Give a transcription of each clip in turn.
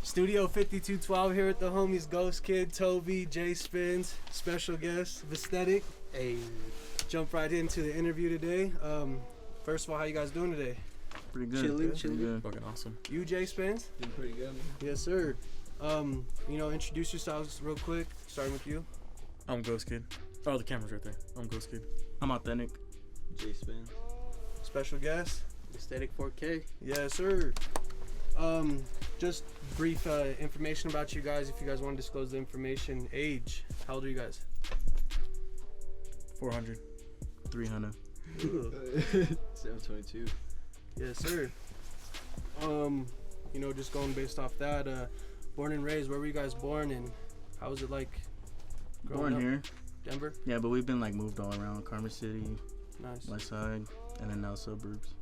Studio 5212 here with the homies Ghxztkid, Toby, JaeSpinz, special guest Vuthentik. Hey, jump right into the interview today. First of all, how you guys doing today? Pretty good. chilling. Fucking awesome. You, JaeSpinz? Doing pretty good, man. Yes, sir. Introduce yourselves real quick. Starting with you. I'm Ghxztkid. Oh, the camera's right there. I'm Ghxztkid. I'm Vuthentik. JaeSpinz. Special guest. Aesthetic 4K. Yes, sir. Just brief information about you guys. If you guys want to disclose the information. Age. How old are you guys? 400. 300. 722. Yes, sir. Just going based off that. Born and raised. Where were you guys born, and how was it like? Born up? here. Denver. Yeah, but we've been like moved all around. Carver City, Nice. West Side, and then now suburbs.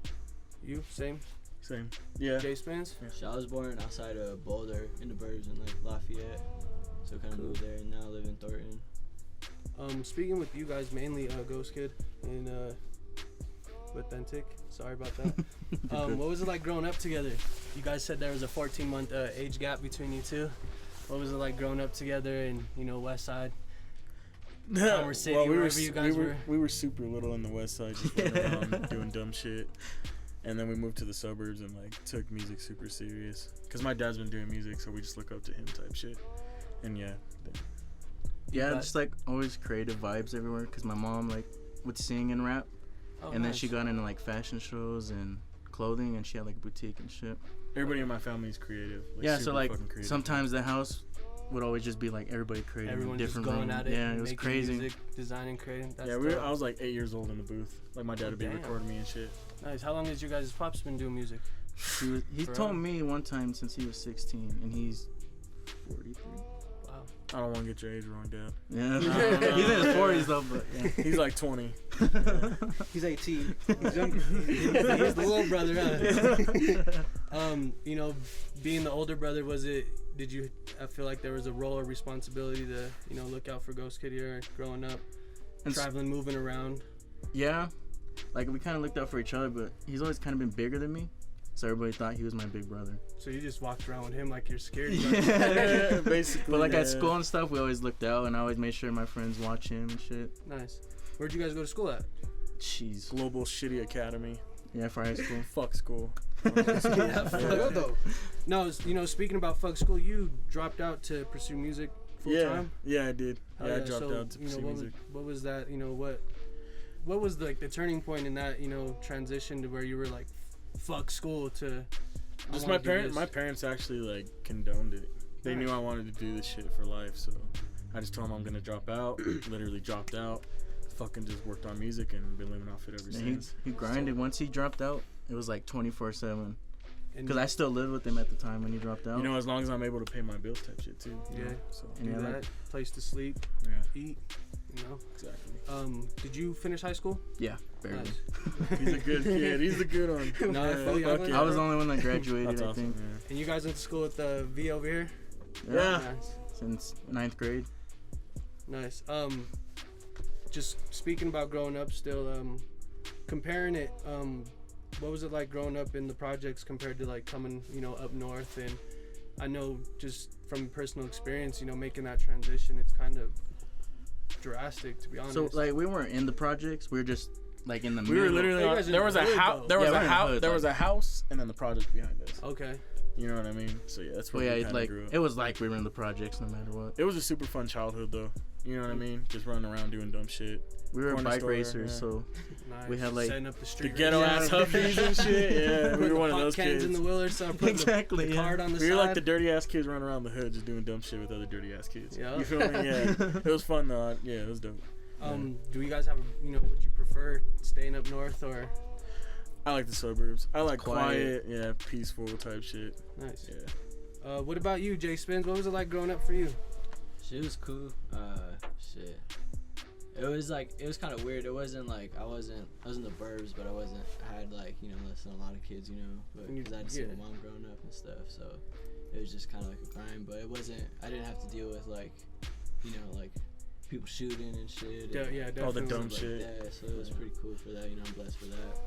You same. Same. Yeah. JaeSpinz. So I was born outside of Boulder in the burbs in like Lafayette. So kind of moved there and now live in Thornton. Speaking with you guys mainly, Ghxztkid and Vuthentik. Sorry about that. What was it like growing up together? You guys said there was a 14-month age gap between you two. What was it like growing up together in West Side? Commerce City, wherever you guys were. We were super little in the West Side, just running around doing dumb shit. And then we moved to the suburbs and like took music super serious. Cause my dad's been doing music, so we just look up to him type shit. And yeah. Just like always creative vibes everywhere. Cause my mom like would sing and rap, and then she got into like fashion shows and clothing, and she had like a boutique and shit. Everybody in my family is creative. Yeah, so like sometimes the house would always just be like everybody creative. Everyone different just going room. at it. Yeah, it was crazy. Music, designing, creating. That's I was like 8 years old in the booth. Like my dad would be recording me and shit. Nice. How long has your guys' pops been doing music? He told me one time since he was 16, and he's 43. Wow. I don't want to get your age wrong, Dad. Yeah, he's in his 40s though, but yeah. He's like 20. He's 18. He's younger. He's the little brother, huh? Being the older brother, I feel like there was a role or responsibility to, look out for Ghxztkid here growing up, and traveling, moving around? Yeah. Like, we kind of looked out for each other, but he's always kind of been bigger than me, so everybody thought he was my big brother. So you just walked around with him like you're scared? Yeah, basically. But like at school and stuff, we always looked out, and I always made sure my friends watch him and shit. Nice. Where'd you guys go to school at? Jeez. Global Shitty Academy. Yeah, for high school. Fuck school. Yeah, fuck though. No, speaking about fuck school, you dropped out to pursue music full time? Yeah, I did. I dropped out to pursue music. What was that, what was the turning point in that, transition to where you were like, fuck school to just my parents actually like condoned it. They knew I wanted to do this shit for life, so I just told them I'm gonna drop out. Literally dropped out. Fucking just worked on music and been living off it ever since. He grinded. Once he dropped out, it was like 24/7. Because I still lived with him at the time when he dropped out. As long as I'm able to pay my bills type shit too. Yeah. So do that. Place to sleep. Yeah. Eat. Exactly. Did you finish high school? Yeah, barely. Nice. He's a good kid. He's the good one. No, I was the only one that graduated. That's I awesome, think. yeah. And you guys went to school at the V over here? Yeah. Nice. Since 9th grade. Nice. Just speaking about growing up still, comparing it, what was it like growing up in the projects compared to like coming, up north? And I know just from personal experience, making that transition, it's kind of drastic, to be honest. So like we weren't in the projects, we were just like in the middle. We were literally there was a house, there was a house, and then the project behind us. Okay. You know what I mean? So yeah, that's where we kind of grew up. It was like we were in the projects no matter what. It was a super fun childhood though. You know what I mean? Just running around doing dumb shit. We were bike racers, so nice. we had like setting up the street ghetto ass huffies and shit. Yeah, we were one of those kids. In the wheeler, so exactly. The card on the side. We were like the dirty ass kids running around the hood, just doing dumb shit with other dirty ass kids. Yeah. You feel me? Yeah. It was fun though. Yeah, it was dope. Do you guys have would you prefer staying up north or? I like the suburbs. I like quiet, peaceful type shit. Nice. Yeah. What about you, JaeSpinz? What was it like growing up for you? Shit was cool. It was kind of weird. It wasn't like I was in the burbs, but I had like less than a lot of kids, but because I had a single mom growing up and stuff, so it was just kind of like a grind. But I didn't have to deal with like people shooting and shit. Yeah, definitely. All the dumb shit. Like that, so it was pretty cool for that. I'm blessed for that.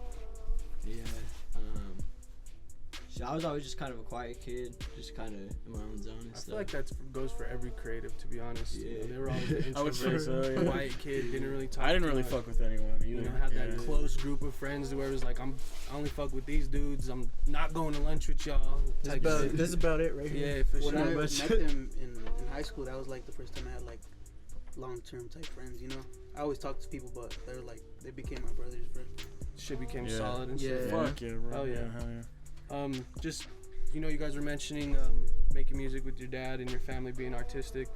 Yeah. I was always just kind of a quiet kid, just kind of in my own zone and I stuff. feel like that goes for every creative, to be honest. Yeah. You know, they were always an I would say introvert, so, yeah. quiet kid, didn't really talk. I didn't too really much. fuck with anyone either. You know, had that Yeah. close group of friends where it was like, I only fuck with these dudes. I'm not going to lunch with y'all. type shit. That's about it right here. Yeah, for When I sure. met them in high school, that was like the first time I had like long-term type friends, you know. I always talk to people, but they're like, they became my brothers, bro. Shit became Yeah. solid and Yeah. shit. Fuck yeah, bro. Hell yeah. Hell yeah. Just, you know, you guys were mentioning making music with your dad and your family being artistic.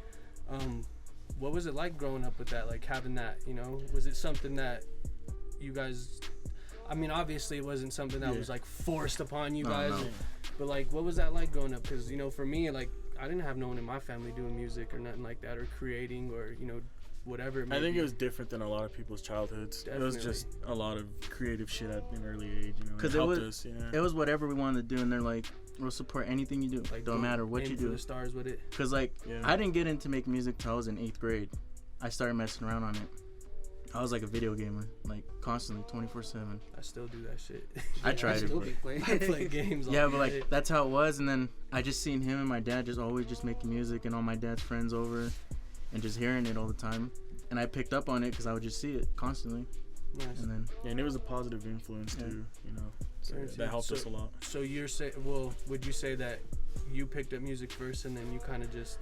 What was it like growing up with that? Like having that, you know, was it something that you guys? I mean, obviously it wasn't something that was like forced upon you guys, No. but like, what was that like growing up? Because you know, for me, like, I didn't have no one in my family doing music or nothing like that, or creating, or you know, whatever. I think it was different than a lot of people's childhoods. It was just a lot of creative shit at an early age, you know. Because it was whatever we wanted to do, and they're like, we'll support anything you do. Like, Don't matter what aim you for do. the stars with it. Because like I didn't get into making music till I was in 8th grade. I started messing around on it. I was like a video gamer, like constantly 24/7. I still do that shit. I tried it. Still But be playing. I play games. yeah, all but day. like that's how it was. And then I just seen him and my dad just always just making music, and all my dad's friends over, and just hearing it all the time. And I picked up on it because I would just see it constantly. Nice. And then and it was a positive influence too, you know. So that helped us a lot. So would you say that you picked up music first and then you kind of just?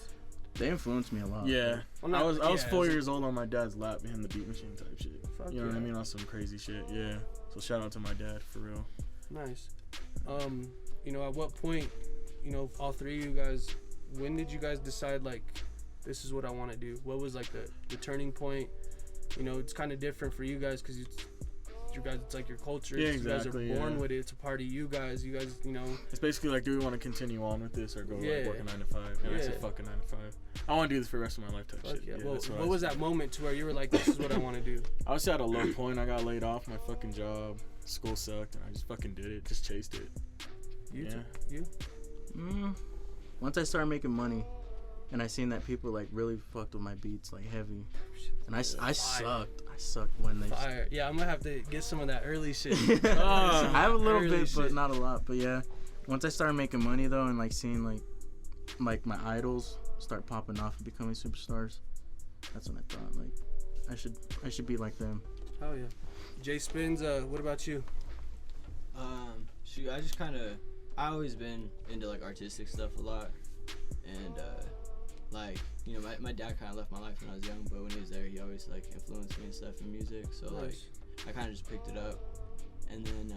they influenced me a lot. Yeah, Well, I not- was yeah, 4 as a- years old on my dad's lap behind the beat machine type shit. Fuck You know what I yeah. mean? On some crazy shit. Yeah. So shout out to my dad for real. Nice. You know, at what point, you know, all three of you guys, when did you guys decide like, this is what I want to do? What was like the turning point? You know, it's kind of different for you guys because you guys, it's like your culture. Yeah, You guys are exactly, born yeah. with it. It's a part of you guys. You guys, you know. It's basically like, do we want to continue on with this or go Yeah. like work a 9 to 5? And I said Yeah. fuck a 9 to 5. I want to do this for the rest of my life type Fuck shit. yeah. Yeah, Well, that's what I was said. that moment to where you were like, this is what I want to do? I was at a low point. I got laid off my fucking job. School sucked, and I just fucking did it. Just chased it. You, Yeah. you? Once I started making money, and I seen that people like really fucked with my beats like heavy, and I sucked. I sucked when they. Fire. Yeah, I'm gonna have to get some of that early shit. Ah. I have a little Early bit, shit. but not a lot. But yeah, once I started making money though, and like seeing like my idols start popping off and becoming superstars, that's when I thought like I should be like them. Oh yeah. JaeSpinz, what about you? Shoot, I always been into like artistic stuff a lot, and like, you know, my dad kind of left my life when I was young, but when he was there, he always like influenced me and stuff in music. So like, I kind of just picked it up, and then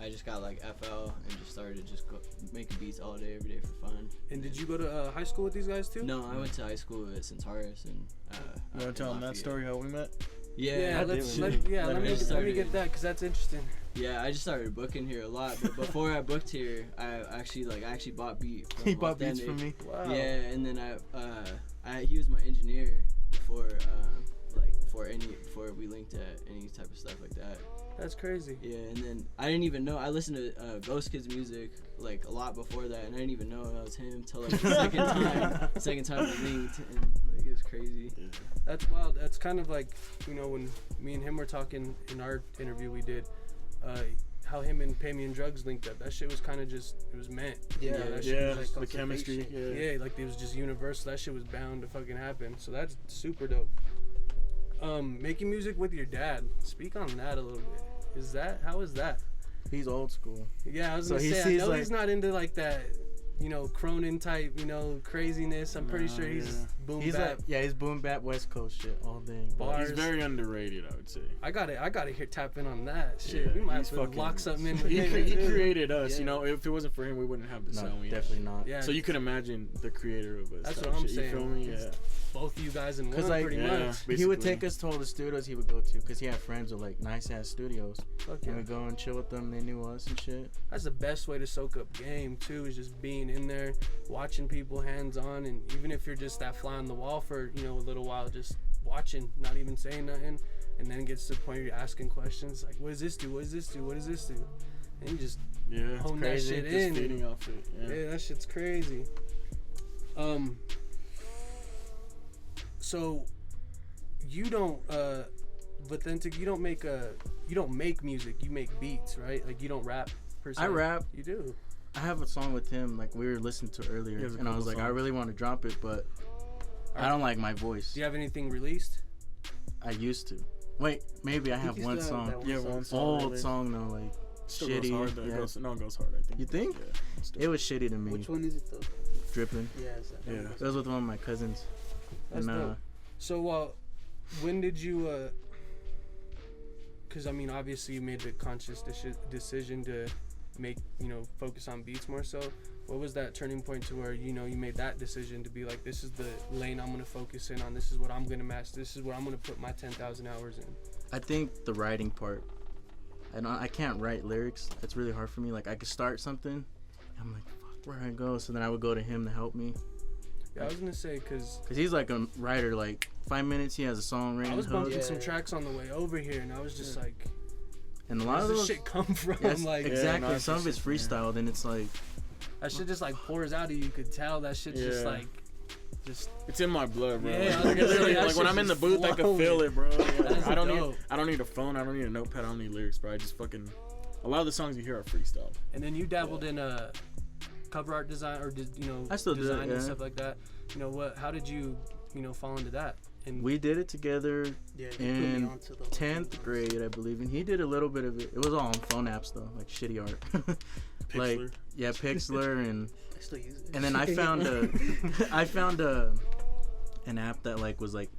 I just got like FL and just started making beats all day, every day for fun. And did you go to high school with these guys too? No, I went to high school at St. Horace, and You want to tell them that story how we met? Yeah, I let did. me get that because that's interesting. Yeah, I just started booking here a lot, but before I booked here, I actually bought beat. From He bought beats Vuthentik. from me. Wow. Yeah, and then he was my engineer before we linked at any type of stuff like that. That's crazy. Yeah, and then I didn't even know. I listened to Ghxztkid's music like a lot before that, and I didn't even know that was him till like the second time we linked, and like it was crazy. That's wild. That's kind of like, you know, when me and him were talking in our interview we did, how him and Pay Me and Drugs linked up. That shit was kind of just, it was meant. Yeah, that shit was the like chemistry. yeah, like it was just universal. That shit was bound to fucking happen. So that's super dope. Making music with your dad. Speak on that a little bit. How is that? He's old school. Yeah, I was So gonna he say, I sees, know like- he's not into like that, you know, Cronin type, you know, craziness. I'm pretty sure he's yeah. boom He's bap. like he's boom bap West Coast shit all day. Bars. He's very underrated, I would say. I gotta tap in on that shit. Yeah, We might he's have to fucking- lock something in with He him. too. created us, Yeah. you know. If it wasn't for him, we wouldn't have the No, sound we have. definitely not. Yeah, So you could imagine the creator of us. That's type what I'm shit, saying. You feel me? It's Yeah. both of you guys in one, 'Cause, like, pretty yeah. much. He would Basically. take us to all the studios he would go to because he had friends with like nice ass studios, Fuck and yeah. we'd go and chill with them. They knew us and shit. That's the best way to soak up game too, is just being in there, watching people hands on, and even if you're just that fly on the wall for, you know, a little while, just watching, not even saying nothing, and then it gets to the point where you're asking questions like, what does this do? What does this do? What does this do? And you just Yeah. hone that crazy. shit Just in. feeding off it. Yeah. Yeah, that shit's crazy. So you don't, Vuthentik, you don't make music. You make beats, right? Like you don't rap per se. I rap. You do. I have a song with him, like we were listening to earlier, and I was like, I really want to drop it, but I don't like my voice. Do you have anything released? I used to. Wait, maybe I have one song. Yeah, one song. Old song though, like still shitty. Goes hard, though. Yeah. It goes hard, I think. You think? Yeah. It was shitty to me. Which one is it though? Dripping. Yeah, it's that one. It was with one of my cousins. That's dope. So, when did you? Because I mean, obviously, you made the conscious decision to make, focus on beats more so. What was that turning point to where you made that decision to be like, this is the lane I'm gonna focus in on. This is what I'm gonna master. This is what I'm gonna put my 10,000 hours in. I think the writing part. I can't write lyrics. It's really hard for me. Like I could start something, I'm like, fuck, where I go? So then I would go to him to help me. Yeah, I was gonna say cause he's like a writer. Like 5 minutes, he has a song written. I was bumping some tracks on the way over here, and I was just like, and a lot of this those shit come from? Yes, like exactly. No, some of it's freestyled, and it's like that shit just like pours out of you. You could tell that shit's just like. It's in my blood, bro. Yeah, like when I'm in the booth, I can feel it, bro. Yeah. I don't need a phone. I don't need a notepad. I don't need lyrics, bro. I just fucking. A lot of the songs you hear are freestyle. And then you dabbled in cover art design, or I still design do it, and stuff like that. How did you fall into that? And we did it together in 10th grade, I believe, and he did a little bit of it. It was all on phone apps though, like shitty art. Like Pixlr and. I still use it. And then I found an app that like was like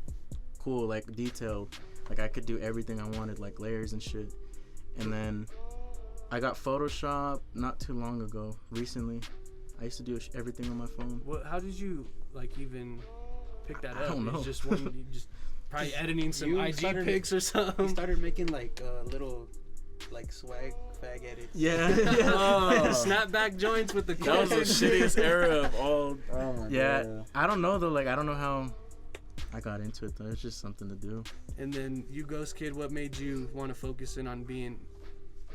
cool, like detailed, like I could do everything I wanted, like layers and shit. And then I got Photoshop not too long ago. Recently, I used to do everything on my phone. How did you like even pick that up? I don't know. It's just you just probably editing some IG pics or something. You started making like little like swag fag edits. Yeah. Snapback joints with the that was the shittiest era of all. Oh my God. I don't know though. Like I don't know how I got into it though. It's just something to do. And then you, Ghxztkid, what made you want to focus in on being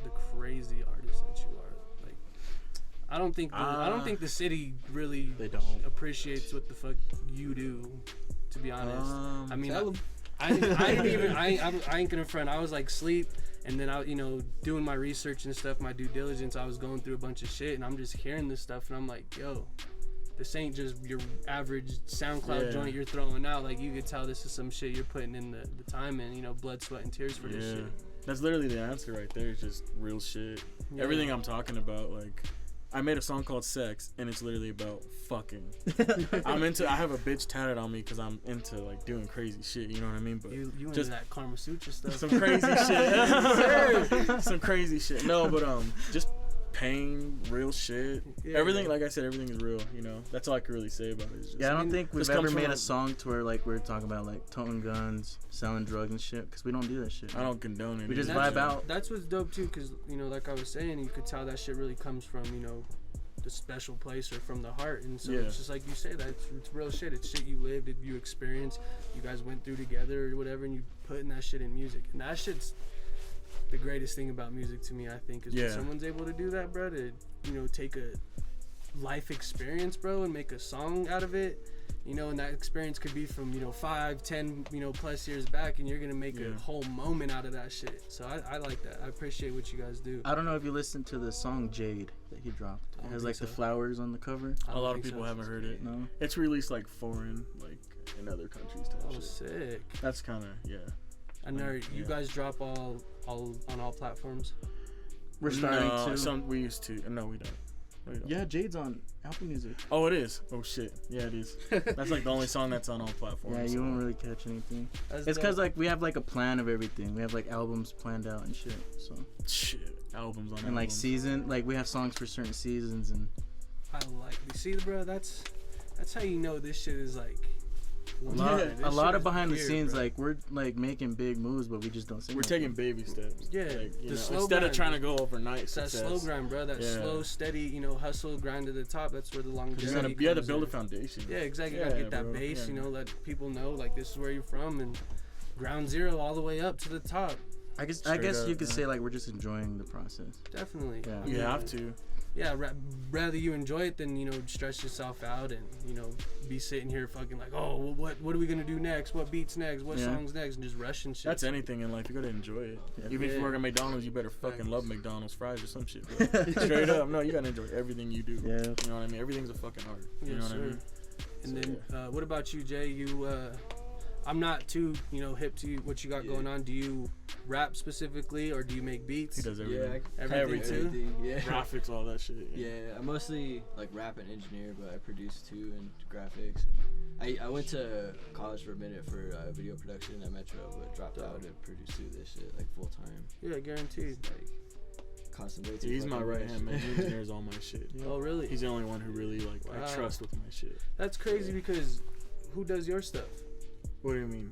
the crazy artist that you are? Like, I don't think the city really appreciates what the fuck you do. To be honest, I mean, I ain't gonna front. I was like sleep. And then I, doing my research and stuff, my due diligence, I was going through a bunch of shit, and I'm just hearing this stuff, and I'm like, yo, this ain't just your average SoundCloud joint you're throwing out. Like, you could tell this is some shit you're putting in the time in, blood, sweat, and tears for this shit. That's literally the answer right there. It's just real shit. Yeah. Everything I'm talking about, like, I made a song called Sex, and it's literally about fucking. I have a bitch tatted on me because I'm into, like, doing crazy shit, you know what I mean? But you into that Karma Sutra stuff. Some crazy shit. Some crazy shit. No, but, just pain, real shit. Yeah, everything, like I said, everything is real, That's all I can really say about it. It's just, I don't think we've ever made a song to where, like, we're talking about, like, toting guns, selling drugs and shit, because we don't do that shit. I don't condone it. We just vibe out. That's what's dope, too, because, like I was saying, you could tell that shit really comes from, the special place or from the heart. And so it's just like you say, that it's real shit. It's shit you lived, you experienced, you guys went through together or whatever, and you putting that shit in music. And that shit's the greatest thing about music to me, I think, is when someone's able to do that, bro, to take a life experience, bro, and make a song out of it, and that experience could be from 5, 10 plus years back, and you're gonna make a whole moment out of that shit. So I like that. I appreciate what you guys do. I don't know if you listened to the song Jade that he dropped. It has like the flowers on the cover. A lot of people haven't heard it. No, it's released like foreign, like in other countries type shit. Sick. That's kind of And you guys drop all on all platforms? We're starting to. We used to. No, we don't. Yeah, Jade's on Apple Music. Oh, it is? Oh, shit. Yeah, it is. That's like the only song that's on all platforms. Yeah, you won't really catch anything. It's because like we have like a plan of everything. We have like albums planned out and shit. So shit, albums on. And like season, like we have songs for certain seasons and. I like. You see, bro, that's how you know this shit is like. A lot of behind the scenes, bro. Like we're like making big moves, but we just don't sing. We're taking baby steps. Yeah, like, instead of trying to go overnight. It's that slow grind, bro. That slow, steady, hustle, grind to the top. That's where the longevity. You got to build a foundation. Yeah, exactly. You gotta get that base. Let people know like this is where you're from and ground zero all the way up to the top. I guess you could say like we're just enjoying the process. Definitely. Yeah. You have to. Yeah, rather you enjoy it than, you know, stress yourself out and, you know, be sitting here fucking like, oh, well, what are we gonna do next? What beats next? What songs next? And just rushing shit. That's anything in life. You gotta enjoy it. Yeah. Even if you work at McDonald's, you better fucking love McDonald's fries or some shit. Straight up, no, you gotta enjoy everything you do. Yeah, you know what I mean. Everything's a fucking art. You know what I mean. And so, then, what about you, Jay? You, I'm not too, you know, hip to what you got going on. Do you rap specifically, or do you make beats? He does everything. Yeah, everything too. Yeah. Graphics, all that shit. Yeah, I mostly like rap and engineer, but I produce too and graphics. And I went to college for a minute for video production at Metro, but dropped out and produced too this shit like full time. Yeah, guaranteed. Like constantly. He's my right hand man. He engineers all my shit. Yeah. Oh really? He's the only one who really like I trust with my shit. That's crazy because who does your stuff? What do you mean?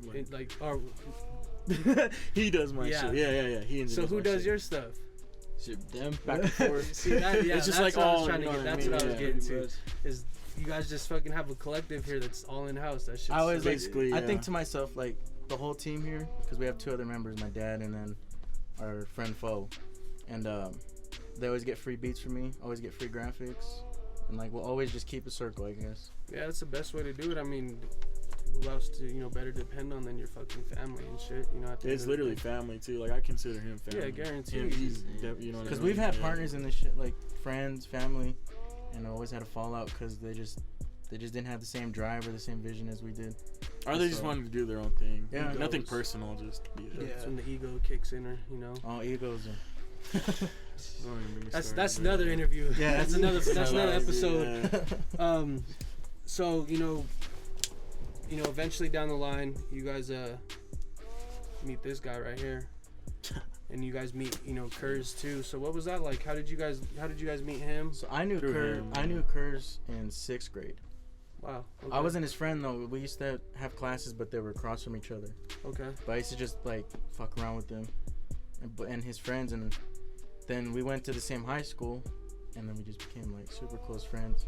He does my shit. Yeah. He so who does your stuff? Shit, them back and forth. See that? Yeah, it's just that's like what all. I was trying to get. That's what I was getting to. Is you guys just fucking have a collective here that's all in house? That shit. I always basically. I think to myself like the whole team here, because we have 2 other members, my dad and then our friend Fo, and they always get free beats from me. Always get free graphics, and like we'll always just keep a circle, I guess. Yeah, that's the best way to do it. I mean, who else to, you know, better depend on than your fucking family and shit, you know. It's literally family too. Like I consider him family. Yeah, guaranteed. You know, because we've had partners in this shit, like friends, family, and always had a fallout because they just didn't have the same drive or the same vision as we did. Or they just wanted to do their own thing. Yeah, nothing personal. Just that's when the ego kicks in, or you know. Oh, egos. That's another interview. Yeah, that's another episode. Yeah. So you know, eventually down the line, you guys meet this guy right here, and you guys meet, you know, Kurz too. So what was that like? How did you guys meet him? So I knew Kurz in 6th grade. Wow. Okay. I wasn't his friend though. We used to have classes, but they were across from each other. Okay. But I used to just like fuck around with them, and his friends, and then we went to the same high school, and then we just became like super close friends.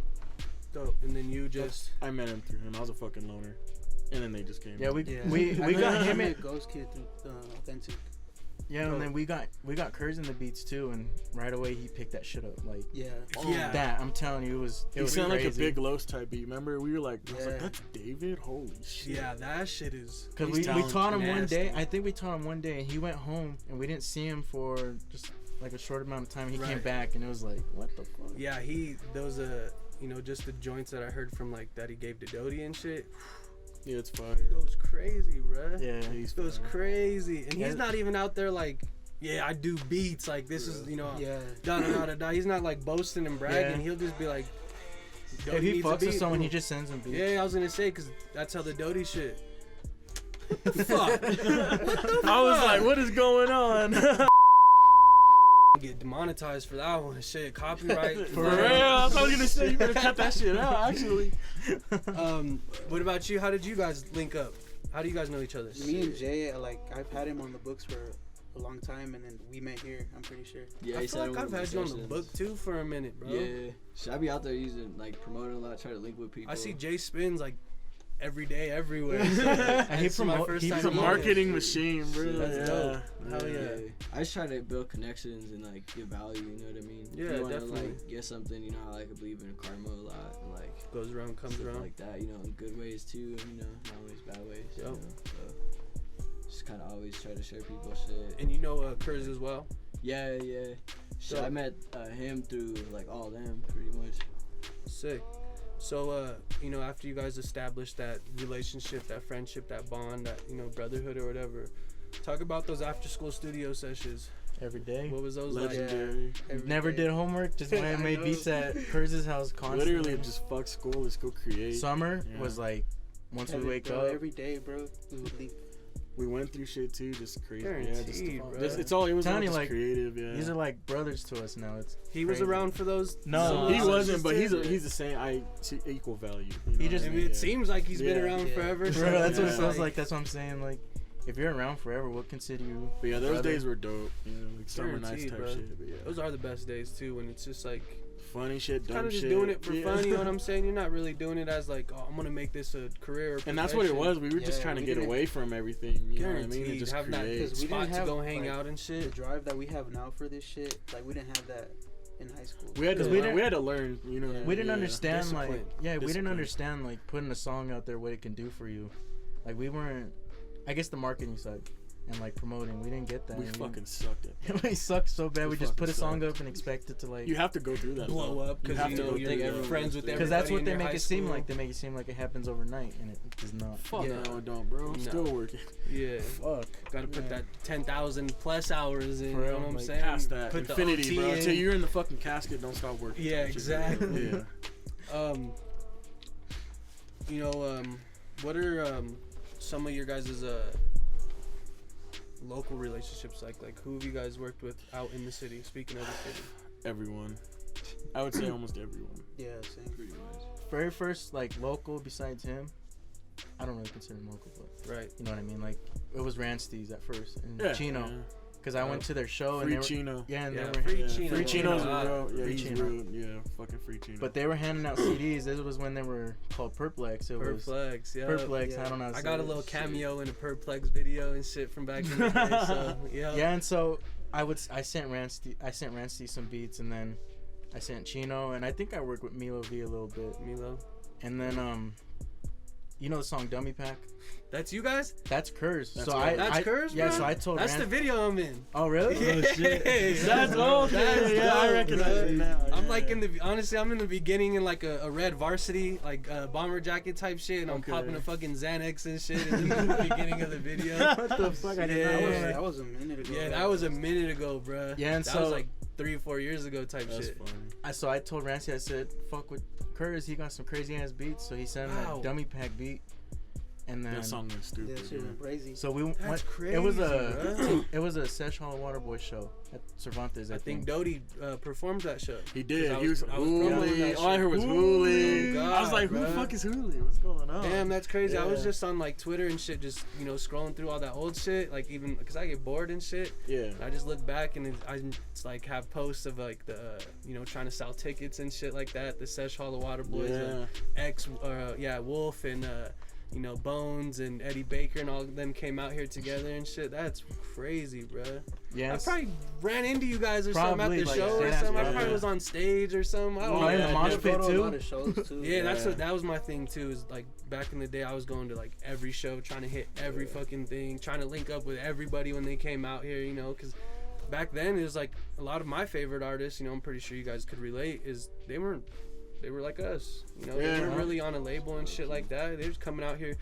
Dope. And then you just I met him through him. I was a fucking loner, and then they just came. Yeah, we got him at Ghxztkid through Vuthentik. Yeah, and then we got Kurz in the beats too, and right away he picked that shit up. Like that, I'm telling you, it was sounded crazy. Like a Big Los type beat. Remember, we were like, I was like, that's David. Holy shit. Yeah, that shit is. Because we taught him one day. I think we taught him one day, and he went home, and we didn't see him for just like a short amount of time. He came back, and it was like, what the fuck? Yeah, those you know, just the joints that I heard from like that he gave to Dodie and shit. Yeah, it's fire. It goes crazy, bruh. Yeah, he's goes crazy, and he's not even out there like, yeah, I do beats. Like this is, you know, da. He's not like boasting and bragging. He'll just be like, if he fucks with someone, he just sends them beats. Yeah, I was gonna say, cause that's how the Dodie shit. What the fuck? I was like, what is going on? Get demonetized for that one. Shit, copyright. For real? I was gonna say you better cut that shit out. Actually. What about you? How did you guys link up? How do you guys know each other? Me and Jay, like I've had him on the books for a long time, and then we met here. I'm pretty sure. Yeah, I feel like I've had you on the book too for a minute, bro. Yeah, should I be out there using like promoting a lot, try to link with people? I see JaeSpinz like every day, everywhere. So, and he's a marketing machine, bro. That's dope. Hell yeah. I just try to build connections and like give value. You know what I mean? Yeah, if you wanna, definitely. Like get something, you know how like I believe in karma a lot, and like goes around, comes stuff around, like that. You know, in good ways too, and you know, not always bad ways. Yep. You know, so just kind of always try to share people's shit. And you know Kurz as well. Yeah. So I met him through like all of them pretty much. Sick. So, you know, after you guys established that relationship, that friendship, that bond, that, you know, brotherhood or whatever, talk about those after-school studio sessions. Every day. What was those legendary? like? Never did homework. Just went and made beats at Kurz's house constantly. Literally, just fuck school. Let's go create. Summer was like, once we wake up. Every day, bro, we would leave. We went through shit too, just crazy. Guaranteed, yeah, it's all. It was all just like, creative. Yeah, these are like brothers to us now. He was around for those. No, he wasn't, but he's the same. Equal value. He just. I mean, it seems like he's been around forever. Bro, that's what it sounds like. That's what I'm saying. Like, if you're around forever, we'll consider you. But yeah, those days were dope. You know, like summer nights type shit. But yeah, those are the best days too, when it's just like. Funny shit, dumb kind of just shit. doing it for fun, you know what I'm saying? You're not really doing it as like, oh, I'm gonna make this a career. And that's what it was. We were just trying to get away from everything. You know what I mean? And just have create. That spot to go hang out and shit. The drive that we have now for this shit, like we didn't have that in high school. We had to learn, you know. We didn't understand Discipline. we didn't understand like putting a song out there, what it can do for you. Like we weren't, I guess the marketing side and like promoting, we didn't get that. We fucking sucked at that. We sucked so bad. We just put a song sucked. up and expect it to like You have to go through that. blow up because you know you're friends with everybody. because that's what in they your make high it seem school. like. They make it seem like it happens overnight, and it does not. Fuck Yeah. no, it don't, bro. I'm No. still working. Yeah, Fuck. gotta put that 10,000 plus hours in. For You real, know what I'm like, saying? Past that Put the infinity, OT bro. in. Until you're in the fucking casket, don't stop working. Yeah, exactly. Yeah. You know, what are some of your guys' local relationships like? Like, who have you guys worked with out in the city? Speaking of the city, Everyone. I would say almost everyone. Yeah, same. Pretty much. Very first like local besides him, I don't really consider him local, but right? you know what I mean. Like it was Ranstees at first and Yeah. Chino, because I went to their show Free and they were, Chino. yeah, and Yeah, they were free Yeah. Chino. Free Chino's Yeah. real. Yeah, Free he's Chino. rude. Yeah, fucking Free Chino. But they were handing out CDs. This was when they were called Perplex. It was Perplex, yeah. Perplex. Yeah. I don't know. How to I say got a it. little cameo in a Perplex video and shit from back in the day. So yeah. Yeah, and so I sent Ranstees some beats, and then I sent Chino, and I think I worked with Milo V a little bit, Milo. and then you know the song Dummy Pack? That's you guys? That's Kurz. That's So right. That's Kurz, Yeah, bro? so I told That's the video I'm in. Oh really? Yeah. Oh shit. That's okay. That's Yeah, I dope, recognize bro. it now. I'm Yeah. like honestly, I'm in the beginning in like a red varsity, like bomber jacket type shit, and I'm Okay. popping a fucking Xanax and shit in the beginning of the video. What the fuck? I did not know Yeah. that. That was a minute ago. Yeah, that was a minute ago, bro. Yeah, and that so was like 3 or 4 years ago type That's shit. funny. So I told Rancy, I said, fuck with Kurz, he got some crazy ass beats, so he sent him Wow. that Dummy Pack beat, and then That song was stupid. That shit bro. went crazy. so we That's went. crazy. It was bruh. it was a Sesh Hall Waterboy show at Cervantes. I think Doty performed that show. He did. I He was was promoting Hooli. that All I shit. heard was Hooli. Hooli. Oh, I was like, God, who the bruh. fuck is Hooli? What's going on? Damn, that's crazy. I was Yeah. just on like Twitter and shit, just scrolling through all that old shit, like even because I get bored and shit. Yeah. I just look back and it's like have posts of like the trying to sell tickets and shit like that. The Sesh Hall of Water Boys, Yeah. Wolf and Bones and Eddie Baker and all of them came out here together and shit. That's crazy, bro. Yeah, I probably ran into you guys or something Probably, at the like, show or dead ass, something. I bro. probably was on stage or something. I don't Probably in know. the mosh I've pit been to a too. lot of shows too. Yeah, that was my thing too. Is like back in the day, I was going to like every show, trying to hit every fucking thing, trying to link up with everybody when they came out here. Because back then it was like a lot of my favorite artists. I'm pretty sure you guys could relate. Is they were like us. They Yeah. weren't really on a label and shit like that. They was coming out here.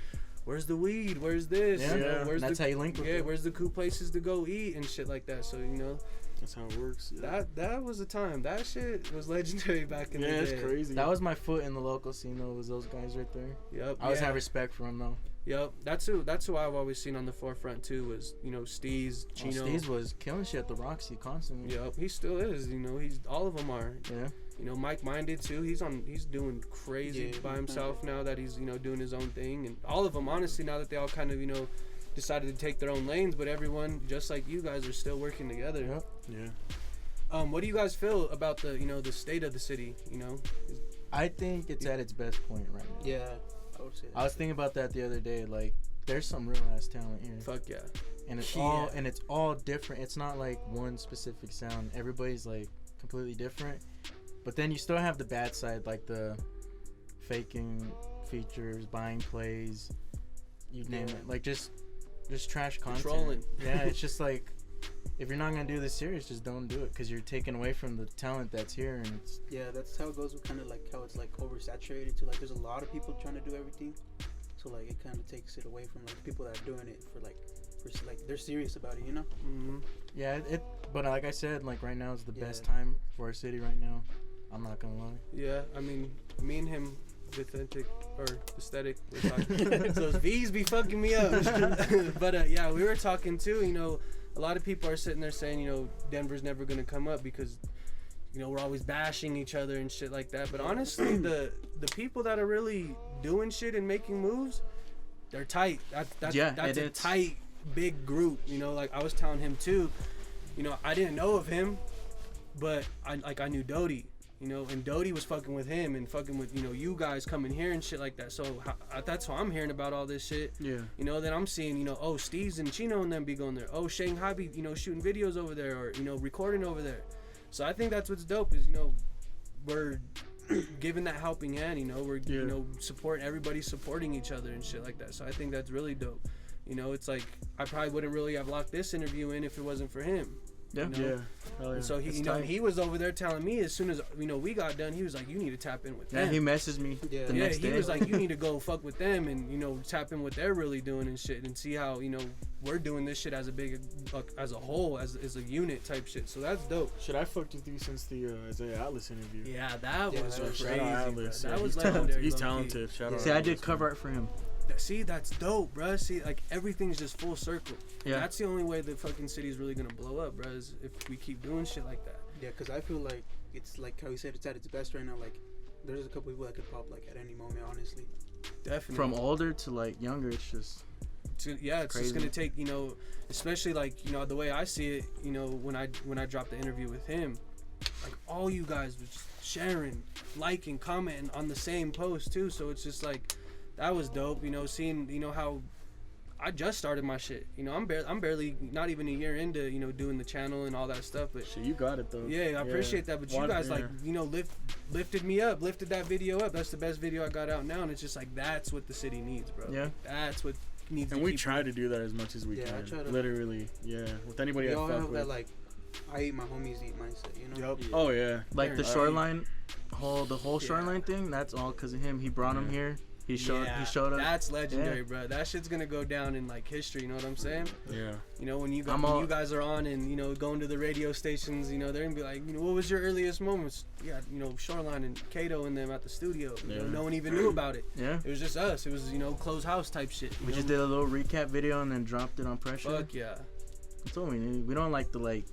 Where's the weed? Where's this? Yeah. Where's That's the, how you link with them. where's the cool places to go eat and shit like that. So That's how it works. Yeah, that was a time. That shit was legendary back in the day. it's crazy. That was my foot in the local scene though. Was those guys right there? Yep. I always yeah. have respect for them though. Yep. That's who I've always seen on the forefront too. Was Steez, Chino. Steez was killing shit at the Roxy constantly. Yep. He still is. He's all of them are. Yeah. Mike Minded too. He's doing crazy Yeah, by Mike himself now that he's doing his own thing, and all of them honestly now that they all kind of decided to take their own lanes, but everyone just like you guys are still working together. Yep. Yeah. What do you guys feel about the the state of the city? I think it's at its best point right now. Yeah, I would say. I was thinking about that the other day. Like, there's some real ass talent here, Fuck yeah. and it's Yeah. all different. It's not like one specific sound. Everybody's like completely different. But then you still have the bad side, like the faking features, buying plays, you name it. Like just trash content. Trolling. Yeah, it's just like, if you're not gonna do this serious, just don't do it, because you're taking away from the talent that's here, and it's Yeah, that's how it goes with kind of like how it's like oversaturated too. Like there's a lot of people trying to do everything, so like it kind of takes it away from like people that are doing it for like they're serious about it, Mm-hmm. yeah. But like I said, like right now is the Yeah. best time for our city right now. I'm not gonna lie. Yeah, I mean, me and him, Vuthentik or aesthetic, we're talking. So those V's be fucking me up. But yeah, we were talking too. A lot of people are sitting there saying, Denver's never gonna come up because, we're always bashing each other and shit like that. But honestly, the people that are really doing shit and making moves, they're tight. That's a tight, big group. Like I was telling him too. I didn't know of him, but I knew Doty. And Doty was fucking with him and fucking with, you guys coming here and shit like that. So that's how I'm hearing about all this shit. Yeah. Then I'm seeing, Steez and Chino and them be going there. Oh, Shanghai be, shooting videos over there or, recording over there. So I think that's what's dope is, you know, we're giving that helping hand, you know, we're, you know, everybody's supporting each other and shit like that. So I think that's really dope. You know, it's like, I probably wouldn't really have locked this interview in if it wasn't for him. Yeah. You know? And so he, you know, he was over there telling me as soon as, you know, we got done, he was like, you need to tap in with them. Yeah, he messaged me the next day. He was like, you need to go fuck with them and, you know, tap in what they're really doing and shit and see how, you know, we're doing this shit as a big, as a whole, as a unit type shit. So that's dope. Shit, I fucked with you since the Isaiah Atlas interview. Yeah, that was crazy. Shout out Atlas. That was legendary. He's low-key. talented. Shout out. See, I did cover art for him. See, that's dope, bro. See, like, everything's just full circle. Yeah. That's the only way the fucking city's really gonna blow up, bro, is if we keep doing shit like that. Yeah, because I feel like it's like how he said, it's at its best right now. Like, there's a couple people that could pop, like, at any moment, honestly. Definitely. From older to, like, younger, it's just... It's crazy. just gonna take, you know, especially, like, you know, the way I see it, you know, when I dropped the interview with him, like, all you guys was just sharing, liking, commenting on the same post, too. So it's just, like... That was dope, you know, seeing, you know, how I just started my shit. You know, I'm barely not even a year into, you know, doing the channel and all that stuff. But shit, you got it though. Yeah, I appreciate that. But you guys, like, you know, lifted me up, lifted that video up. That's the best video I got out now, and it's just like that's what the city needs, bro. Yeah, that's what needs. And we try to do that as much as we can. I try to, literally, with anybody I fuck with. That, like, I eat my homies eat mindset, you know. Yep. Yeah. Oh yeah. Like the shoreline, the whole shoreline thing. That's all because of him. He brought him here. He showed up. That's legendary, bro. That shit's gonna go down in like history. You know what I'm saying? Yeah. You know when you guys are on and you know going to the radio stations, you know they're gonna be like, you know, what was your earliest moments? Yeah, you know, Shoreline and Kato and them at the studio. You know, no one even knew about it. Yeah. It was just us. It was, you know, closed house type shit. We just did a little recap video and then dropped it on Pressure. Fuck yeah. That's all we need. We don't like the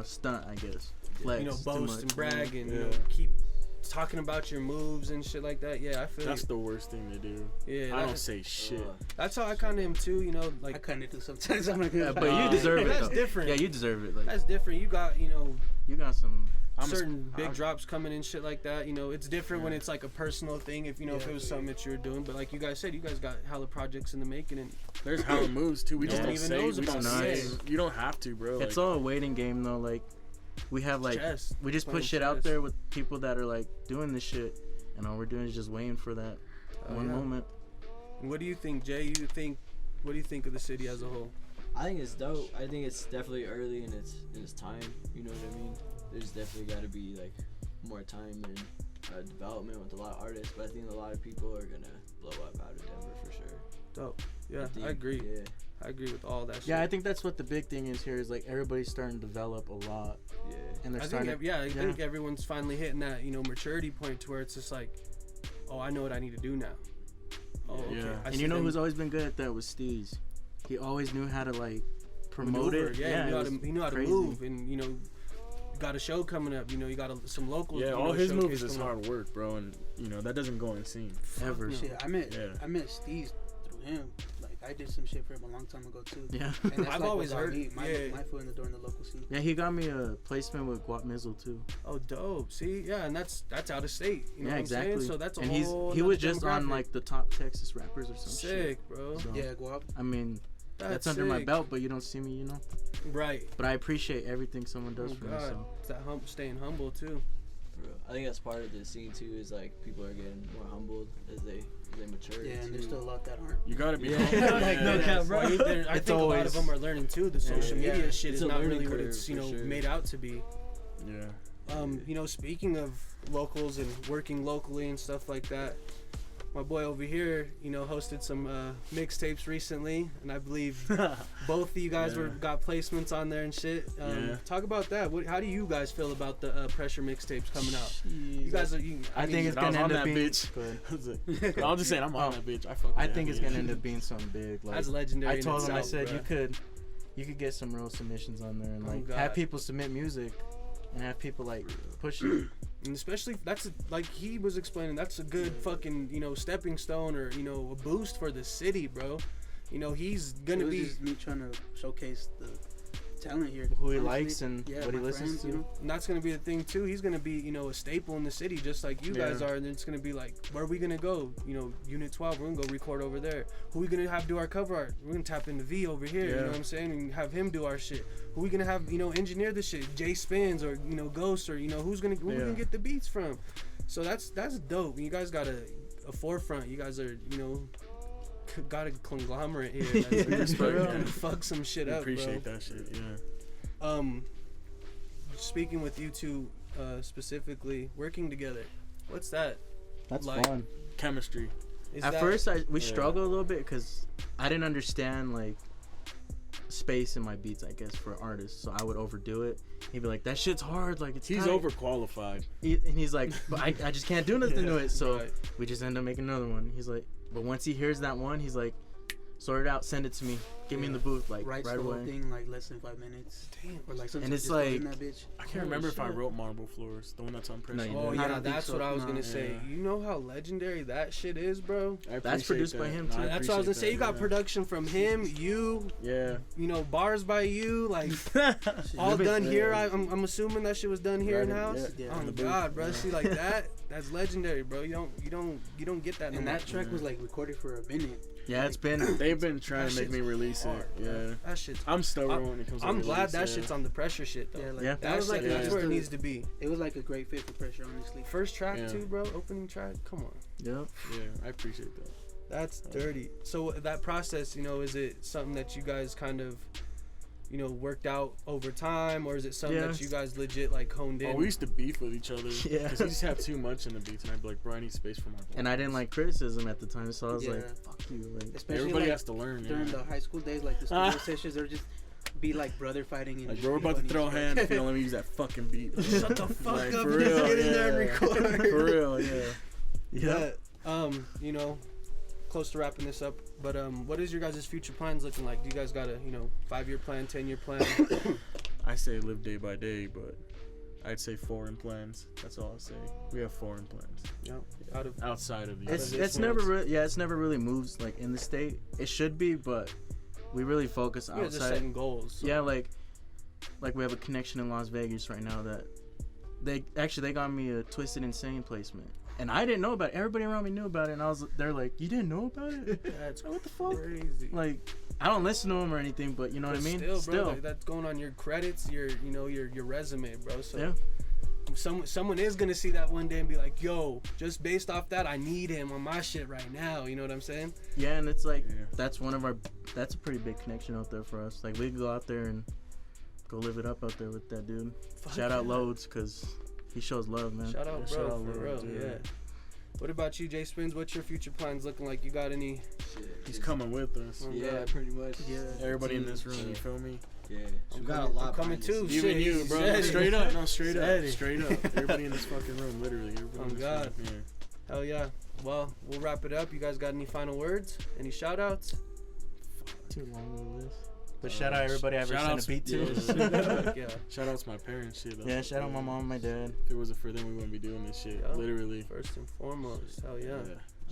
stunt, I guess. Flex, you know, boast and brag and you know keep talking about your moves and shit like that. Yeah, I feel that's the worst thing to do. Yeah, I don't say shit. That's how I kind of am too. You know, like I kind of do sometimes. I'm like, but you deserve it. That's though. different. Yeah, you deserve it. Like that's different. You got, you know, you got some certain big drops coming and shit like that. You know, it's different when it's like a personal thing. If you know, if it was something that you were doing, but like you guys said, you guys got hella projects in the making, and there's hella moves too. We just don't even say. knows about it. You don't have to, bro. It's all a waiting game though. Like we have like we just put shit out there with people that are like doing this shit, and all we're doing is just waiting for that one moment. And what do you think, Jay? What do you think of the city as a whole? I think it's dope. I think it's definitely early in its time. You know what I mean? There's definitely got to be like more time and development with a lot of artists, but I think a lot of people are gonna blow up out of Denver for sure. Dope. Yeah, I agree. Yeah. I agree with all that shit. Yeah, I think that's what the big thing is here is like everybody's starting to develop a lot. Yeah. And they're I think everyone's finally hitting that, you know, maturity point to where it's just like, oh, I know what I need to do now. Oh, okay. Yeah. And you know who's always been good at that was Steez. He always knew how to like promote it. Yeah, he knew how to move, and you know, you got a show coming up. You know, you got some locals. Yeah, all his moves is hard work, bro, and you know that doesn't go unseen ever. Shit, I met Steez through him. Like I did some shit for him a long time ago too. Yeah, and that's I've always heard my foot in the door in the local scene. Yeah, he got me a placement with Guap Mizzle too. Oh, dope. See, yeah, and that's out of state. You know what exactly. I'm saying? So that's a and whole. He was just on like the top Texas rappers or some shit. Sick, bro. So, yeah, Guap. I mean. That's under my belt, but you don't see me, you know. Right. But I appreciate everything someone does for me. So it's that staying humble too. Bro, I think that's part of the scene too. Is like people are getting more humbled as they mature. Yeah, and there's still a lot that aren't. You gotta be. Like no cap, bro. I think a lot of them are learning too. The social media shit is not really what it's made out to be. Yeah. You know, speaking of locals and working locally and stuff like that. My boy over here, you know, hosted some mixtapes recently, and I believe both of you guys got placements on there and shit. Talk about that. How do you guys feel about the Pressure mixtapes coming out? You guys are. I think it's gonna end up being. I'm just saying, I'm on that bitch. I think it's gonna end up being something big. Like, that's legendary. I told him, I said you could get some real submissions on there and like have people submit music and have people like push it. And especially like he was explaining, that's a good fucking, you know, stepping stone or, you know, a boost for the city, bro. You know, he's gonna be just me trying to showcase the talent here. who he honestly. likes and Yeah, what he my listens friends, to. you know? And that's gonna be the thing too. He's gonna be, you know, a staple in the city, just like you guys Yeah. are. And it's gonna be like, where are we gonna go? You know, Unit 12. We're gonna go record over there. Who we gonna have do our cover art? We're gonna tap into V over here. You Yeah. know what I'm saying? And have him do our shit. Who we gonna have, you know, engineer the shit? JaeSpinz or, you know, Ghost, or, you know, who we gonna get the beats from? So that's dope. You guys got a forefront. You guys are, you know, got a conglomerate here. That's gonna fuck some shit up, Appreciate bro. that shit. Yeah. Speaking with you two specifically, working together, what's that? That's Like, fun. Chemistry. Is At that- first, we Yeah. struggled a little bit because I didn't understand like space in my beats, I guess, for artists. So I would overdo it. He'd be like, "That shit's hard. Like it's He's tight." overqualified. And he's like, "But I just can't do nothing to it." So Right. we just end up making another one. He's like, but once he hears that one, he's like, "Sort it out. Send it to me. Get me in the booth like Writes right the whole away." thing like less than 5 minutes. Damn. Or like And it's just goes like- in that bitch. I can't Holy remember if I shit. wrote Marble Floors, the one that's on pressure. No, you Oh didn't. I yeah, don't think that's so. what I was No. gonna say. Yeah. You know how legendary that shit is, bro. I That's appreciate produced by that. him, No, too. I That's what I was gonna appreciate say. You got that, production from him, you, Yeah. you know, bars by you, like Yeah. all done Yeah. here. I'm assuming that shit was done here in Right, house. yeah. Oh In the my booth. god, bro. See like that? That's legendary, bro. You don't get that. No And more. that track was like recorded for a minute. Yeah, it's been. They've been trying That to make me shit's release hard, it. bro. Yeah. That shit's. I'm stubborn when it comes to I'm glad release, that yeah. shit's on the pressure shit though. Yeah, like Yeah. that was like Yeah. That's where it just a- needs to be. It was like a great fit for Pressure, honestly. First track Yeah. too, bro. Opening track. Come on. Yep. Yeah, I appreciate that. That's dirty. So that process, you know, is it something that you guys kind of, you know, worked out over time, or is it something Yeah. that you guys legit like honed in? Oh, we used to beef with each other. Yeah. Because he just had too much in the beats, and I'd be like, bro, I need space for my voice. And I didn't like criticism at the time, so I was Yeah. like, "Fuck you!" Like, Especially Everybody like has to learn, during yeah. the high school days, like the studio sessions, they're just be like brother fighting. And Like, just bro, we're be about to funny throw as fuck. hands if you don't let me use that fucking beat. Shut the fuck Like, up for and just real, get in there and yeah. record. For real, yeah. Yeah. You know, close to wrapping this up, but what is your guys' future plans looking like? Do you guys got a, you know, 5-year plan, 10-year plan? I say live day by day, but I'd say foreign plans. That's all I say. We have foreign plans. Yeah. Out of Outside of the it's United it's never States. it's never really moves like in the state. It should be, but we really focus you guys are outside. setting goals. So. Yeah, like we have a connection in Las Vegas right now that they got me a Twisted Insane placement, and I didn't know about it. Everybody around me knew about it, and they're like, "You didn't know about it?" That's What the fuck? crazy. Like, I don't listen to them or anything, but you know what I mean. Still, bro, like, that's going on your credits, your resume, bro. So Yeah. someone is gonna see that one day and be like, "Yo, just based off that, I need him on my shit right now." You know what I'm saying? Yeah, and it's like Yeah. that's a pretty big connection out there for us. Like we could go out there and go live it up out there with that dude. Fuck Shout out yeah. Loads, cause he shows love, man. Shout out, Yeah, bro, shout out for real. Loads, Yeah. yeah. What about you, JaeSpinz? What's your future plans looking like? You got any? Shit, He's just- coming with us. Oh, Yeah, God. pretty much. Yeah. Everybody in Team, this room, so, you feel me? Yeah, so I'm we got a coming- lot I'm coming behind the too. scenes. Even Shit, you, bro. steady. Straight up, no, straight Steady. up, straight up. Everybody in this fucking room, literally. Everybody Oh, in this God. room. Yeah. Hell yeah. Well, we'll wrap it up. You guys got any final words? Any shout outs? Too long with this. But shout out everybody I ever shout sent outs- a beat to. yeah. Yeah. Shout out to my parents, shit. Yeah, shout out my mom, and my dad. If it wasn't for them, we wouldn't be doing this shit. Yeah. Literally. First and foremost. Hell yeah.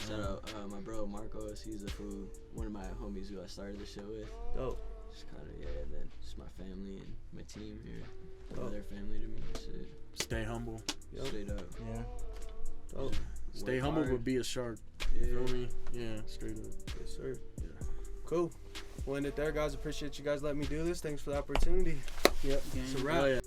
Shout out my bro Marcos. He's a fool. One of my homies who I started the show with. Dope. Just kind of and then just my family and my team here. Dope. They're family to me. Shit. Stay humble. Yep. Straight up. Yeah. Dope. Stay Work humble, hard. but be a shark. Yeah. You feel me? Yeah, straight up. Yes, sir. Yeah. Cool. We'll end it there, guys. Appreciate you guys letting me do this. Thanks for the opportunity. Yep. It's a wrap. Oh, yeah.